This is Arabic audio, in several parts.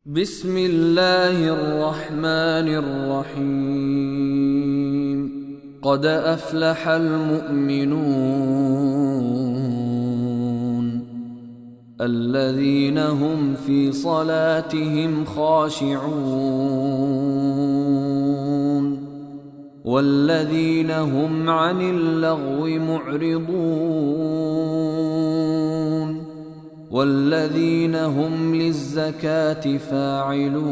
بسم الله الرحمن الرحيم. قد أفلح المؤمنون الذين هم في صلاتهم خاشعون والذين هم عن اللغو معرضون والذين هم للزكاة فاعلون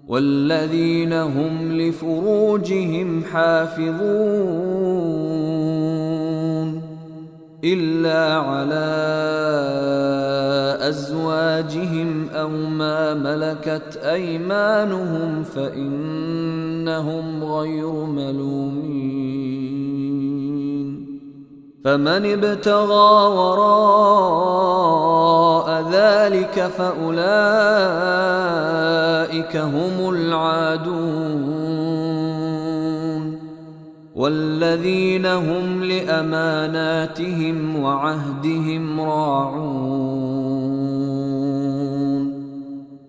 والذين هم لفروجهم حافظون إلا على أزواجهم أو ما ملكت أيمانهم فإنهم غير ملومين. فمن ابتغى وراء ذلك فأولئك هم العادون والذين هم لأماناتهم وعهدهم راعون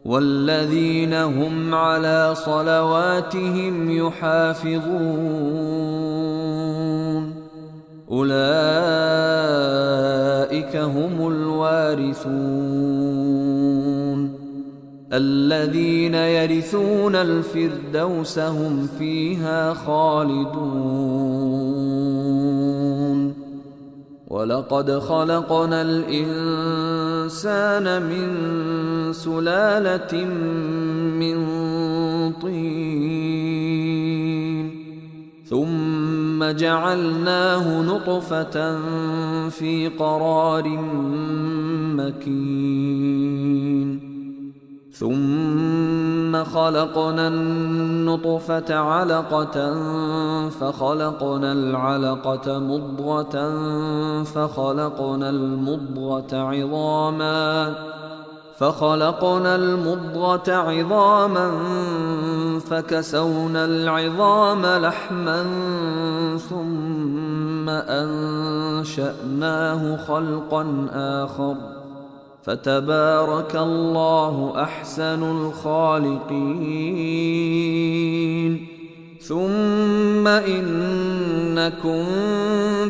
والذين هم على صلواتهم يحافظون أولئك هم الوارثون الذين يرثون الفردوس هم فيها خالدون. ولقد خلقنا الإنسان من سلالة من طين ثم جعلناه نطفة في قرار مكين ثم خلقنا النطفة علقة فخلقنا العلقة مضغة فخلقنا المضغة عظاما فكسونا العظام لحما ثم أنشأناه خلقا آخر فتبارك الله أحسن الخالقين. ثم إنكم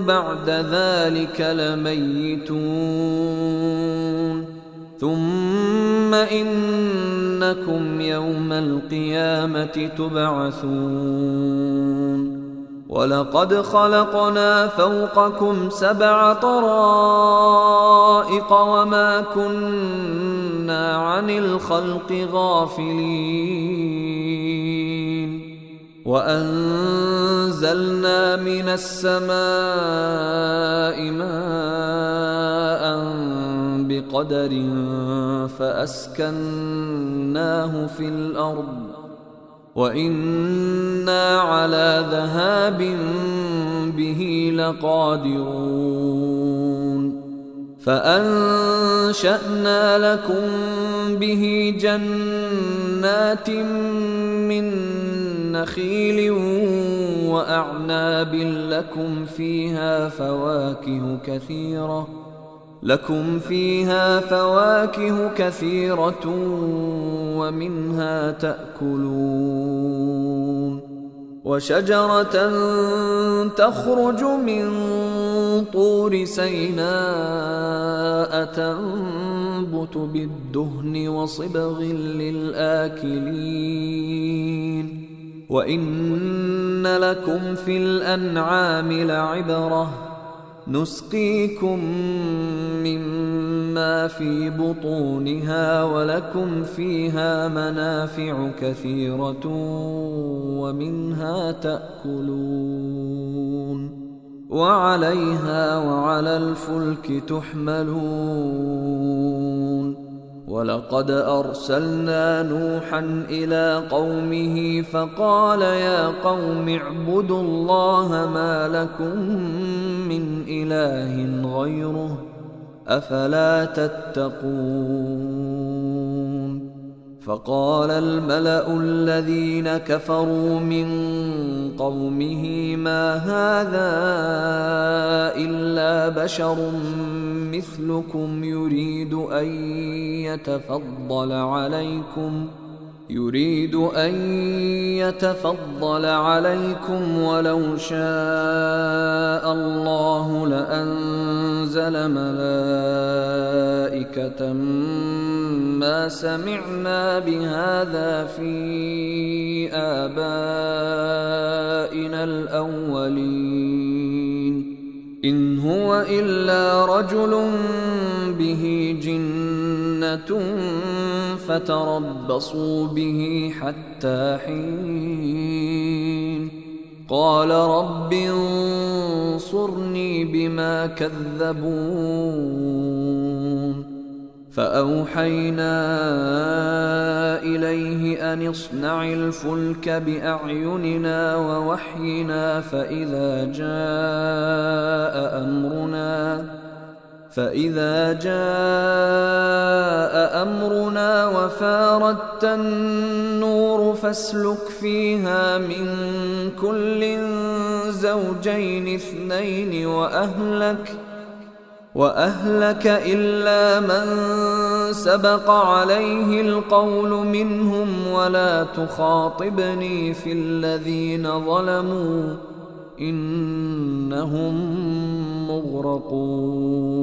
بعد ذلك لميتون ثم إنكم يوم القيامة تبعثون. ولقد خلقنا فوقكم 7 طرائق وما كنا عن الخلق غافلين وأنزلنا من السماء ماء بقدر فأسكناه في الأرض وإنا على ذهاب به لقادرون. فأنشأنا لكم به جنات من نخيل وأعناب لكم فيها فواكه كثيرة ومنها تأكلون. وشجرة تخرج من طور سيناء تنبت بالدهن وصبغ للآكلين وإن لكم في الأنعام لعبرة نسقيكم مما في بطونها ولكم فيها منافع كثيرة ومنها تأكلون وعليها وعلى الفلك تحملون. ولقد أرسلنا نوحا إلى قومه فقال يا قوم اعبدوا الله ما لكم من إله غيره أفلا تتقون. فقال الملأ الذين كفروا من قومه ما هذا إلا بشر مثلكم يريد أن يتفضل عليكم ولو شاء الله لأنزل ملائكة ما سمعنا بهذا في آبائنا الأولين إن هو إلا رجل به جنة فتربصوا به حتى حين قال رب انصرني بما كذبون فأوحينا إليه أن اصنع الفلك بأعيننا ووحينا فإذا جاء أمرنا وفاردت النور فاسلك فيها من كل زوجين اثنين وأهلك إلا من سبق عليه القول منهم ولا تخاطبني في الذين ظلموا إنهم مغرقون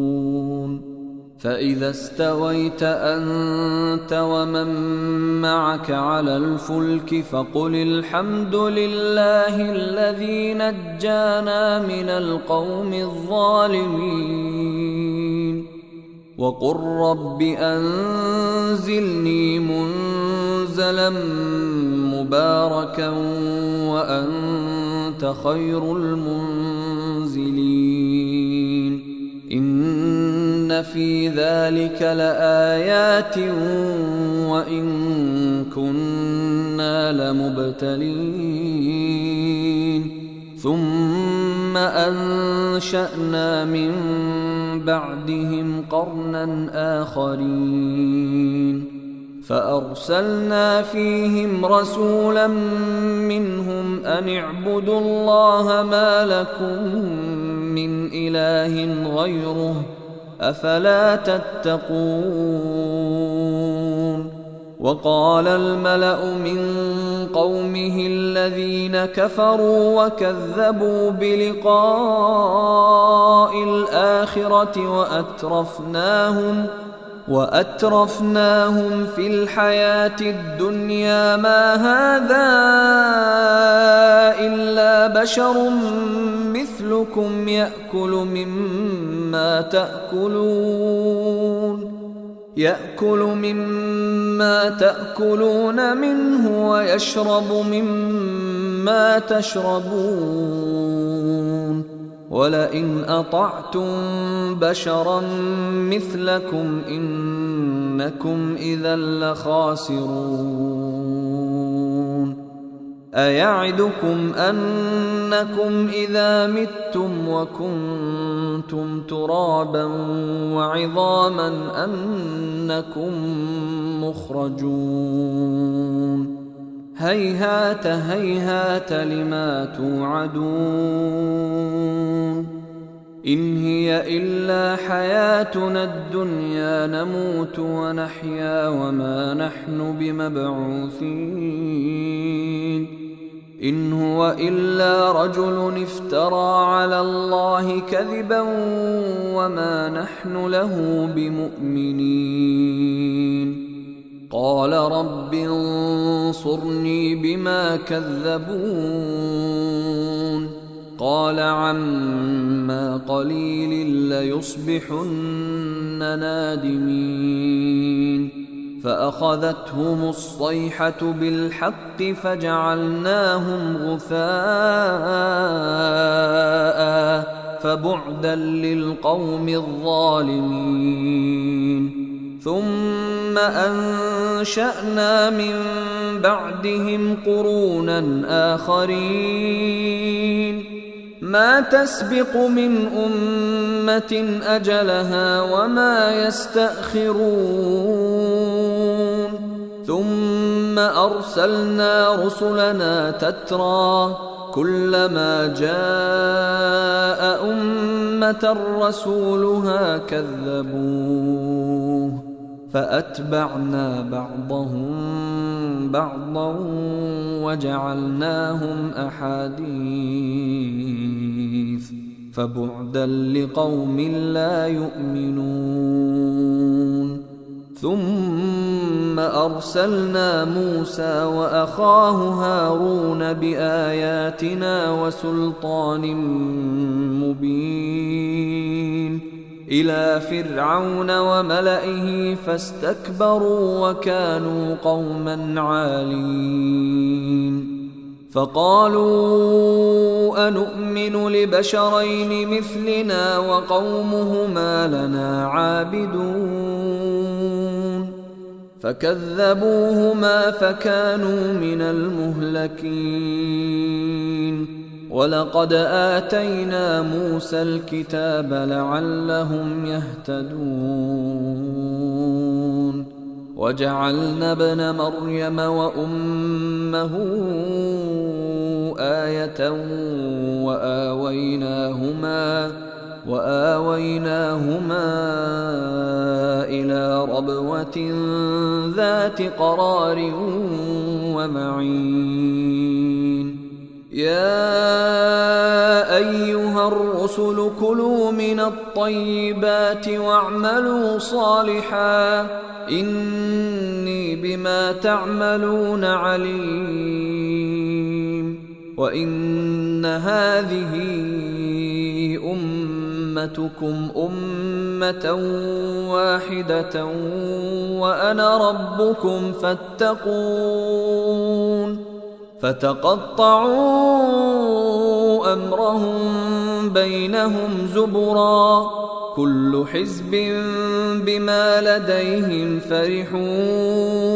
فإذا استويت أنت ومن معك على الفلك فقل الحمد لله الذي نجانا من القوم الظالمين وقل رب أنزلني منزلا مباركا وأنت خير المنزلين إن في ذلك لآيات وإن كنا لمبتلين ثم أنشأنا من بعدهم قرنا آخرين فأرسلنا فيهم رسولا منهم أن اعبدوا الله ما لكم من إله غيره أفلا تتقون وقال الملأ من قومه الذين كفروا وكذبوا بلقاء الآخرة وأترفناهم في الحياة الدنيا ما هذا إلا بشر مثلكم يأكل مما تأكلون منه ويشرب مما تشربون ولئن أطعتم بشرا مثلكم إنكم إذا لخاسرون أيعدكم أنكم إذا متم وكنتم ترابا وعظاما أنكم مخرجون هيهات هيهات لما توعدون إن هي إلا حياتنا الدنيا نموت ونحيا وما نحن بمبعوثين إن هو إلا رجل افترى على الله كذبا وما نحن له بمؤمنين قال رب انصرني بما كذبون قال عما قليل ليصبحن نادمين فأخذتهم الصيحة بالحق فجعلناهم غثاء فبعدا للقوم الظالمين ثم أنشأنا من بعدهم قرونا آخرين ما تسبق من أمة أجلها وما يستأخرون ثم أرسلنا رسلنا تترى كلما جاء أمة رسولها كذبوه فأتبعنا بعضهم بعضا وجعلناهم أحاديث فبعدا لقوم لا يؤمنون. ثم أرسلنا موسى وأخاه هارون بآياتنا وسلطان مبين إلى فرعون وملئه فاستكبروا وكانوا قوما عالين. فقالوا أنؤمن لبشرين مثلنا وقومهما لنا عابدون فكذبوهما فكانوا من المهلكين. ولقد آتينا موسى الكتاب لعلهم يهتدون وجعلنا ابن مريم وأمه آية وآويناهما إلى ربوة ذات قرار ومعين. يا أيها الرسل كلوا من الطيبات واعملوا صالحا إني بما تعملون عليم. وإن هذه أمتكم أمة واحدة وأنا ربكم فاتقون. فتقطعوا أمرهم بينهم زبرا كل حزب بما لديهم فرحون.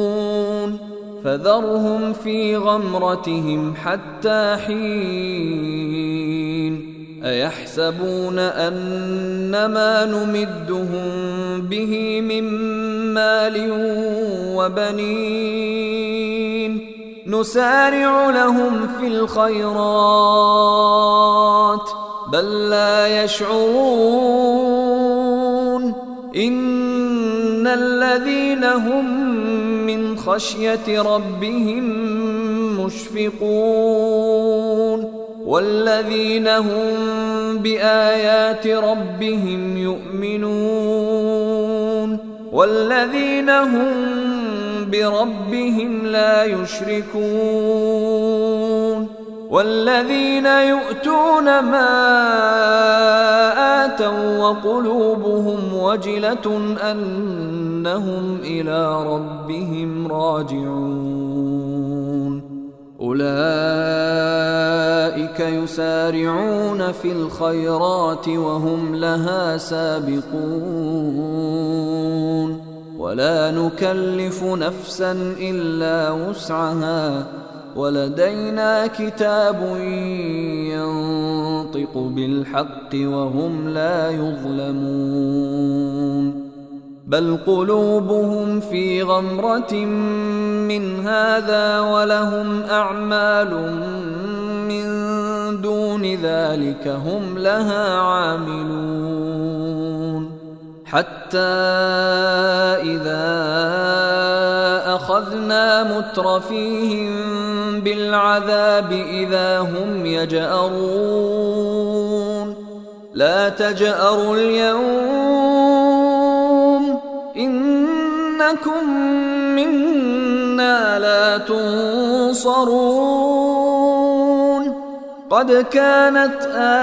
فذرهم في غمرتهم حتى حين. أيحسبون أنما نمدهم به من مال وبنين نسارع لهم في الخيرات بل لا يشعرون. إن الذين هم من خشية ربهم مشفقون والذين هم بآيات ربهم يؤمنون والذين هم بربهم لا يشركون والذين يؤتون ما آتوا وقلوبهم وجلة أنهم إلى ربهم راجعون. أولئك يسارعون في الخيرات وهم لها سابقون ولا نكلف نفسا إلا وسعها ولدينا كتاب ينطق بالحق وهم لا يظلمون. بل قلوبهم في غمرة من هذا ولهم أعمال من دون ذلك هم لها عاملون. حتى إذا أخذنا مترفيهم بالعذاب إذا هم يجأرون. لا تجأروا اليوم إنكم منا لا تنصرون. قد كانت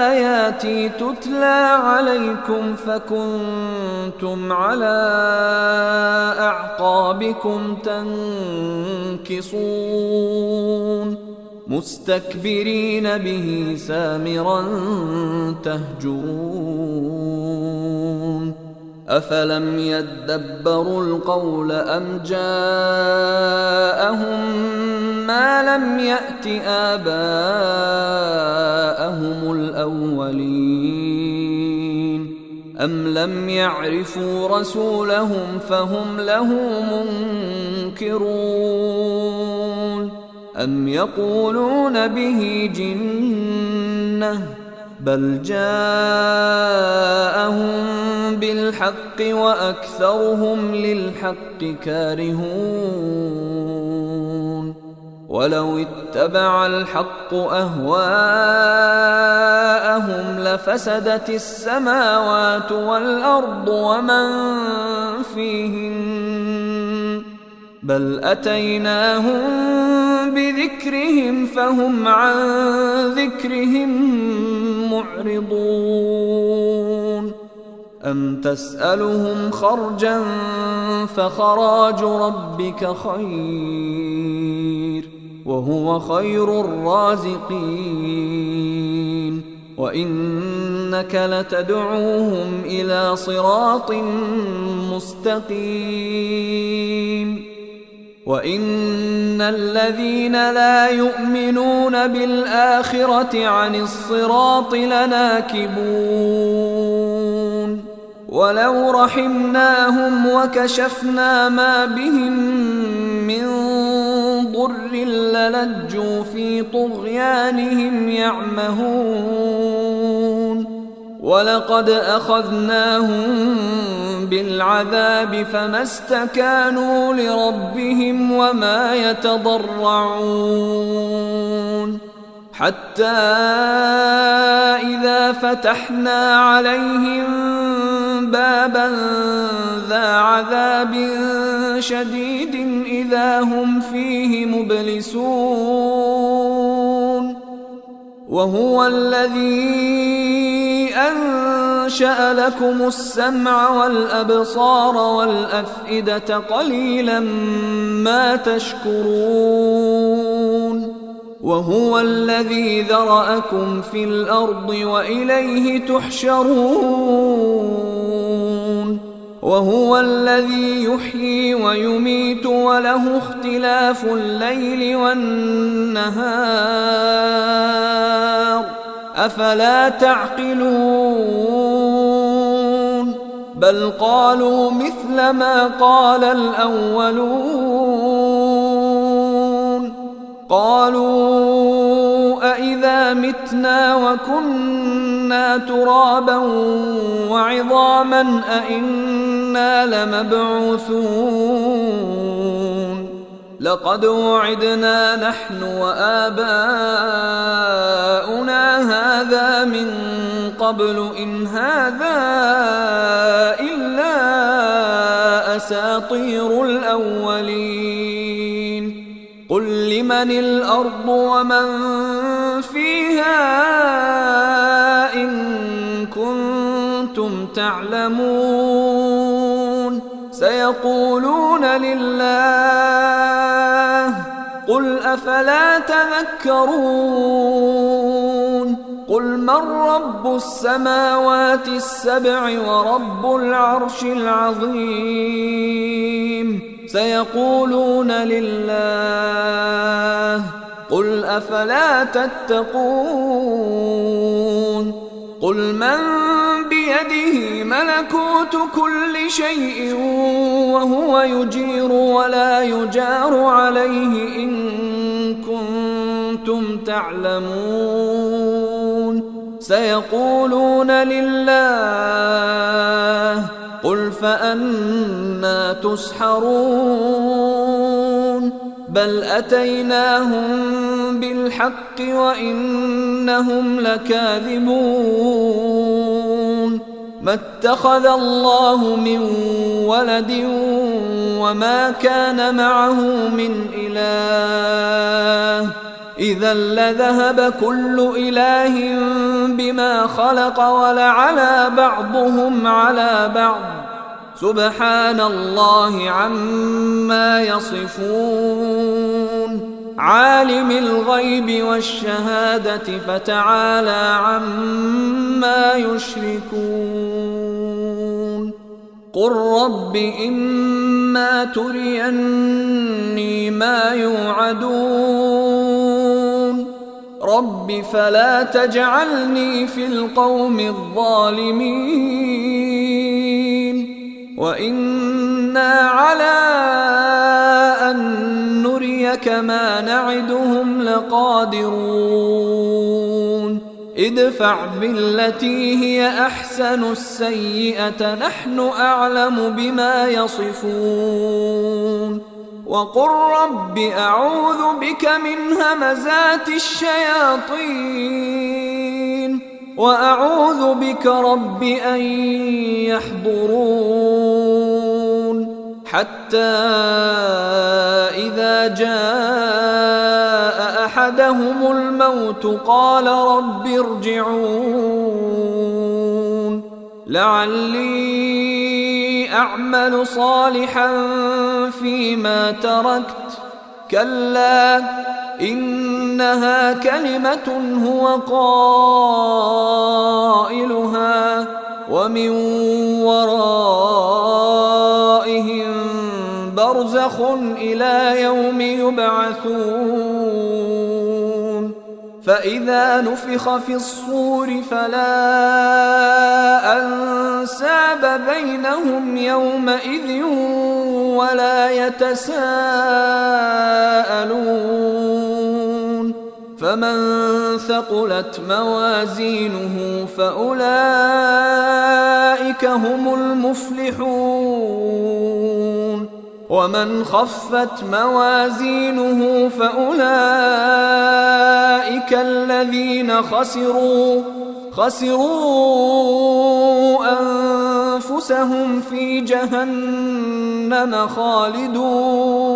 آياتي تتلى عليكم فكنتم على أعقابكم تنكصون مستكبرين به سامرا تهجرون. أفلم يدبروا القول أم جاءهم ما لم يأت آباءهم الأولين أم لم يعرفوا رسولهم فهم له منكرون أم يقولون به جنة بل جاءهم بالحق وأكثرهم للحق كارهون ولو اتبع الحق أهواءهم لفسدت السماوات والأرض ومن فيهن بل أتيناهم بذكرهم فهم عن ذكرهم معرضون أم تسألهم خرجا فخراج ربك خير وهو خير الرازقين وإنك لتدعوهم إلى صراط مستقيم وإن الذين لا يؤمنون بالآخرة عن الصراط لناكبون ولو رحمناهم وكشفنا ما بهم من ضر للجوا في طغيانهم يعمهون ولقد أخذناهم بالعذاب فما استكانوا لربهم وما يتضرعون حتى إذا فتحنا عليهم بابا ذا عذاب شديد إذا هم فيه مبلسون وهو الذي أنشأ لكم السمع والأبصار والأفئدة قليلا ما تشكرون وهو الذي ذرأكم في الأرض وإليه تحشرون وهو الذي يحيي ويميت وله اختلاف الليل والنهار أفلا تعقلون بل قالوا مثل ما قال الأولون قالوا أإذا متنا وكنا ترابا وعظاما أإنا لمبعوثون لقد وعدنا نحن وآباؤنا هذا من قبل إن هذا إلا أساطير الأولين قل لمن الأرض ومن فيها إن كنتم تعلمون سيقولون لله قل أفلا تذكرون قل من رب السماوات السبع ورب العرش العظيم سيقولون لله قل أفلا تتقون قل من بيده ملكوت كل شيء وهو يجير ولا يجار عليه إن كنتم تعلمون سيقولون لله قل فأنى تسحرون بل أتيناهم بالحق وإنهم لكاذبون ما اتخذ الله من ولد وما كان معه من إله إذا لذهب كل إله بما خلق ولعلى بعضهم على بعض سبحان الله عما يصفون عالم الغيب والشهادة فتعالى عما يشركون قل رب إما تريني ما يوعدون رب فلا تجعلني في القوم الظالمين وإنا على أن نريك ما نعدهم لقادرون ادفع بالتي هي أحسن السيئة نحن أعلم بما يصفون وقل رب أعوذ بك من همزات الشياطين وأعوذ بك رب أن يحضرون حتى إذا جاء أحدهم الموت قال رب ارجعون لعلي أعمل صالحا فيما تركت كلا إنها كلمة هو قائلها ومن ورائهم برزخ إلى يوم يبعثون فإذا نفخ في الصور فلا أنساب بينهم يومئذ ولا يتساءلون فمن ثقلت موازينه فأولئك هم المفلحون ومن خفت موازينه فأولئك الذين خسروا أنفسهم في جهنم خالدون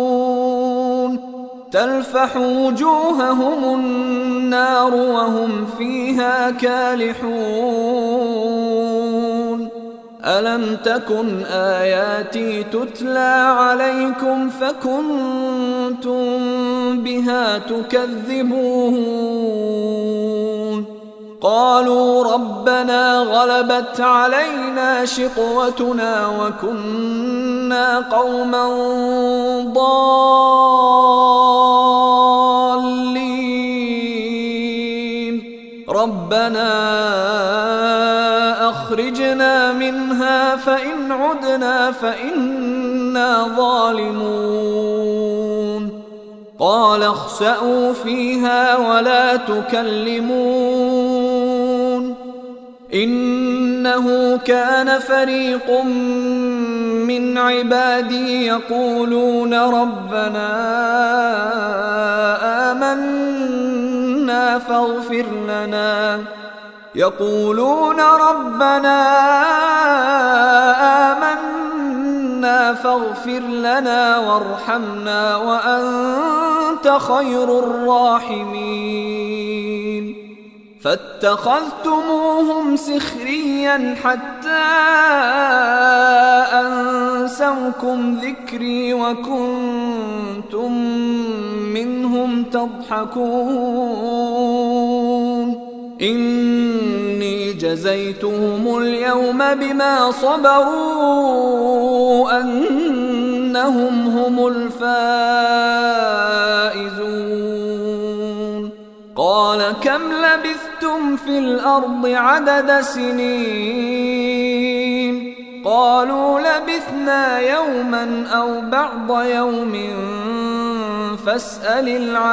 تلفح وجوههم النار وهم فيها كالحون ألم تكن آياتي تتلى عليكم فكنتم بها تكذبون قالوا ربنا غلبت علينا شقوتنا وكنا قوما ضالين ربنا أخرجنا منها فإن عدنا فإنا ظالمون قال اخسئوا فيها ولا تكلمون إنه كان فريق من عبادي يقولون ربنا آمنا فاغفر لنا وارحمنا وأنت خير الراحمين فاتخذتموهم سخريا حتى أنسوكم ذكري وكنتم منهم تضحكون إني جزيتهم اليوم بما صبروا أنهم هم الفائزون قال كم لبثتم في الأرض عدد سنين قالوا لبثنا يوما أو بعض يوم فاسأل العادين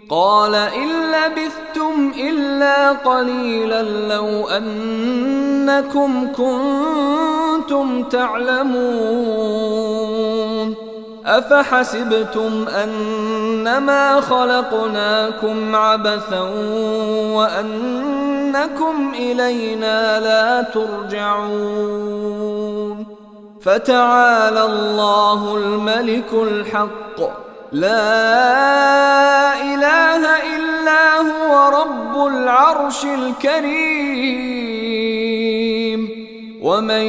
قال إن لبثتم إلا قليلا لو أنكم كنتم تعلمون أفحسبتم أنما خلقناكم عبثا وأنكم إلينا لا ترجعون فتعالى الله الملك الحق لا إله إلا هو رب العرش الكريم ومن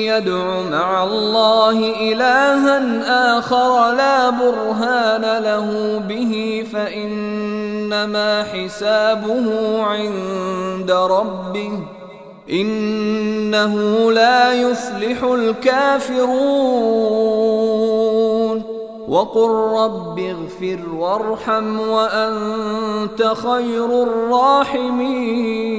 يدع مع الله إلها آخر لا برهان له به فإنما حسابه عند ربه إنه لا يفلح الكافرون وقل رب اغفر وارحم وأنت خير الراحمين.